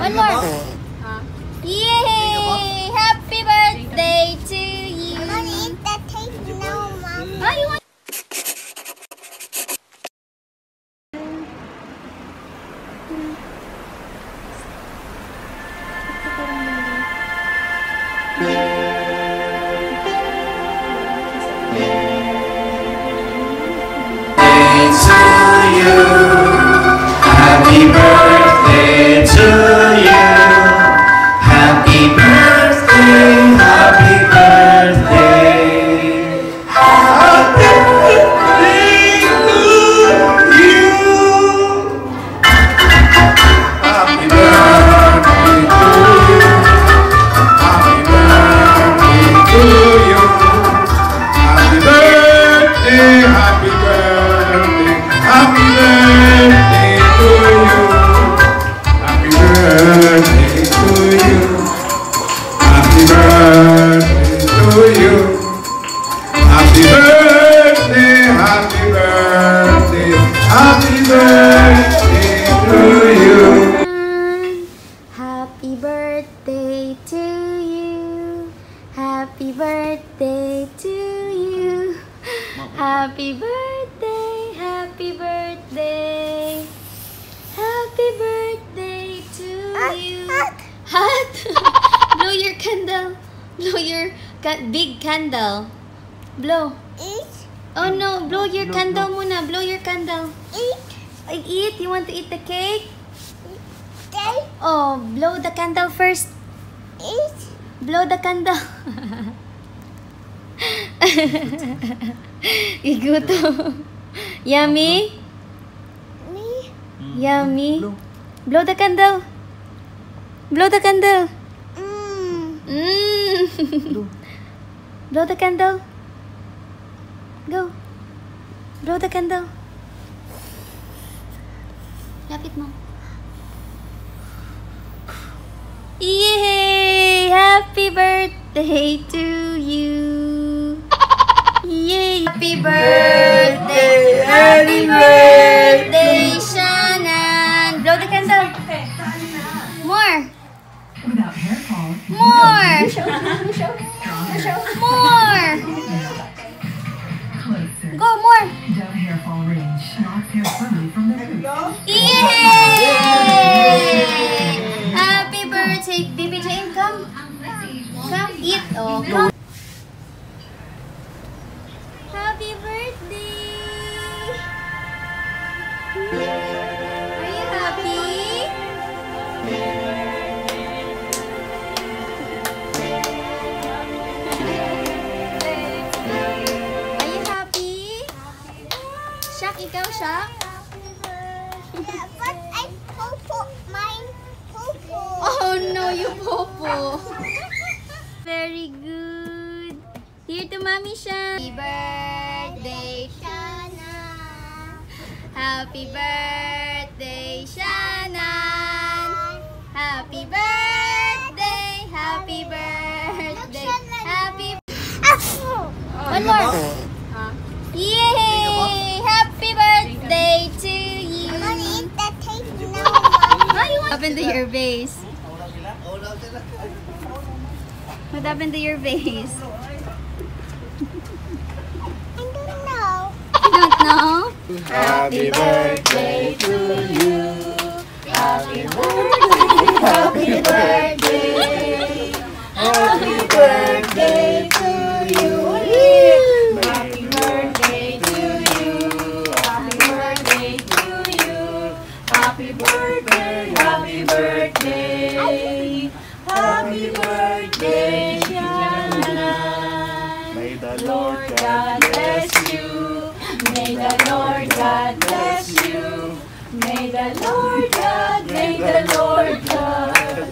One more. Yay! Happy birthday to you. I want to eat that cake now, Mom. Oh, you want? Happy birthday to you. Happy birthday, happy birthday. Happy birthday to you. Happy birthday to you. Happy birthday to you. Happy birthday, happy birthday, happy birthday to you. Happy birthday to you. Happy birthday to you. Happy birthday, happy birthday, happy birthday to you. Happy birthday to you. Happy birthday to you. Happy birthday, happy birthday. Happy birthday to you. Hot. Blow your candle. Blow your big candle. Blow. Eat. Oh no, blow your candle muna. Blow your candle. Eat. Eat? You want to eat the cake? Cake. Oh, blow the candle first. Eat. Blow the candle. Iguto. Yummy? Me. Yummy? Blow the candle. Blow the candle. Blow the candle. Go. Blow the candle. Lapit mo. Yay! Happy birthday to you. Yay! Happy birthday! Happy birthday, Seanan! Blow the candle. More. Without hair fall. More. More. Closer. Go more. Down hair fall range. Lock hair firmly from the root. Yay! Happy birthday, Baby Jane. Come. Come eat. Oh, come. Happy birthday. Are you happy? Are you happy? Shak, ikaw, Shak? But I popo mine. Popo. Oh no, you popo. Very good. Here to Mommy Shan. Happy birthday, Seanan. happy birthday, Seanan. Happy birthday, happy birthday, happy. One more. Yay! Happy birthday to you. I want to eat that cake now, Mom. Oh, you want? What happened to your vase? What happened to your vase? I don't know. You don't know? Happy birthday to you. Happy birthday, happy birthday, happy birthday to you. Happy birthday to you. Happy birthday to you. Happy birthday, happy birthday. Happy birthday, Seanan. May the Lord God bless you. May the Lord God bless you. May the Lord God, may the Lord God,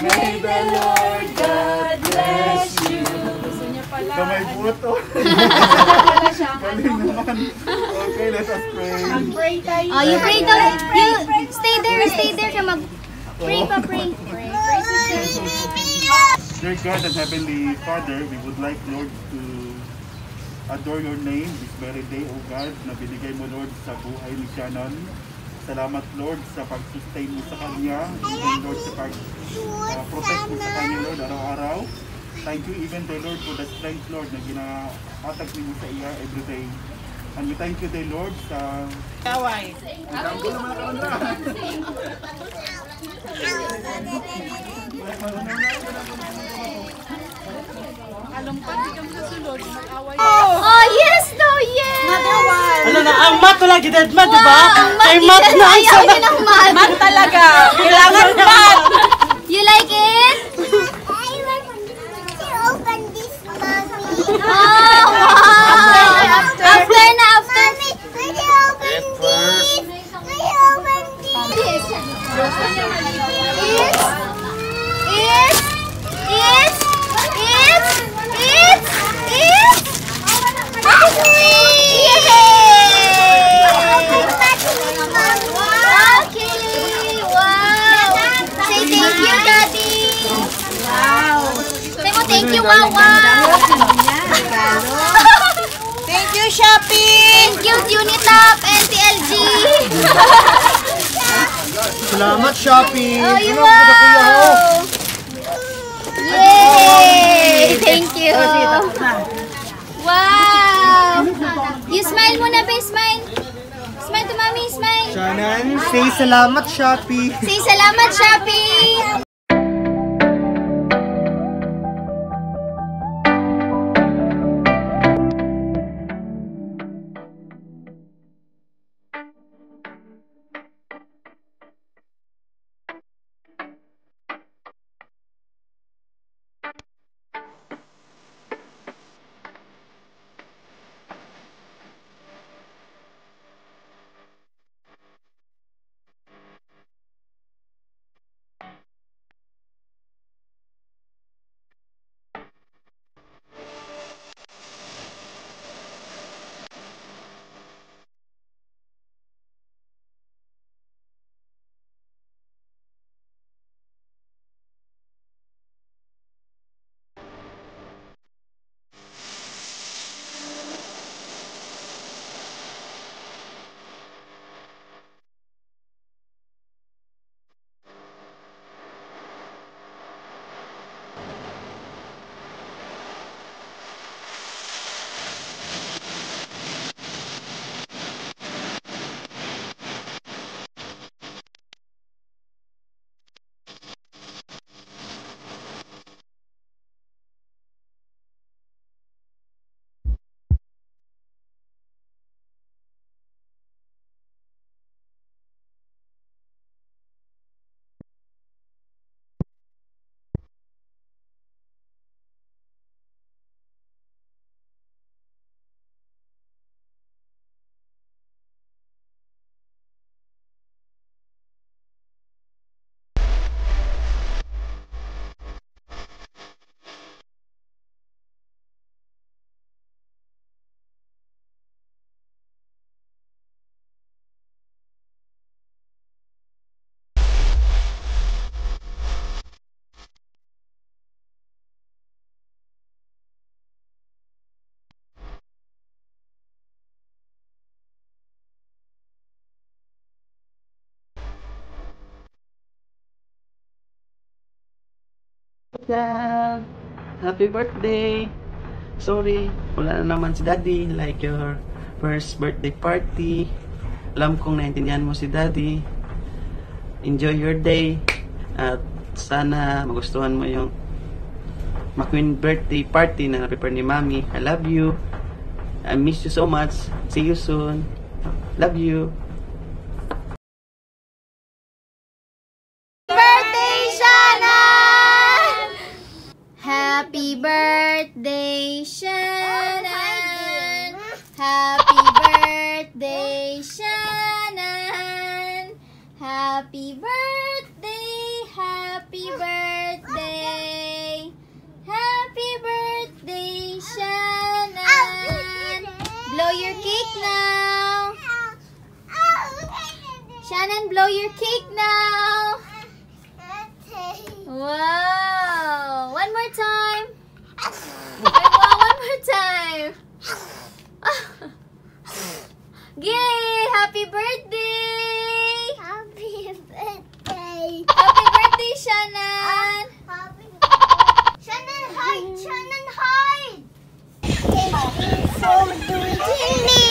may the Lord God bless you. Gusto niya pala. Kamay buto. Galing naman. Okay, let us pray. Pray tayo. Oh, you pray daw. You stay there ka mag-pray pa, pray. Dear God and Heavenly Father, we would like, Lord, to adore your name this very day, O God, na binigay mo, Lord, sa buhay ni Seanan. Salamat Lord sa pag-sustain mo sa kanya. Even Lord sa pag-protect mo sa kanya Lord araw-araw. Thank you even the Lord for the strength Lord na ginaatag mo sa iya everyday. And we thank you the Lord sa Kaway. Oh, yes, no, yes! Ano na, ang mat wala gidad mat, diba? Ay mat na ang Ayaw yun ang mat. mat talaga. Kailangan mat. You like it? I want to open this, Mommy. Oh, wow! After na, after. Mommy, will you open this? Will you open this? Thank you, Wawa. Thank you, shopping. Thank you, Unitop and TLG. Salamat, Shopee! Oh, wow! Yay! Thank you. Wow! You smile muna, be. Smile. Smile to mommy. Smile. Seanan, say salamat, Shopee! Say salamat, Shopee. Dad, happy birthday. Sorry, wala na naman si Daddy like your first birthday party. Alam kong naintindihan mo si Daddy. Enjoy your day. At sana magustuhan mo yung Mcqueen birthday party na na-prepare ni Mommy. I love you. I miss you so much. See you soon. Love you. Birthday, Shannon! Happy birthday, Shannon! Happy birthday, Shannon! Happy birthday, happy birthday! Happy birthday, Shannon! Blow your cake now! Shannon, blow your cake now! Wow! One more time! Wow, one more time! Yay! Happy birthday! So, doing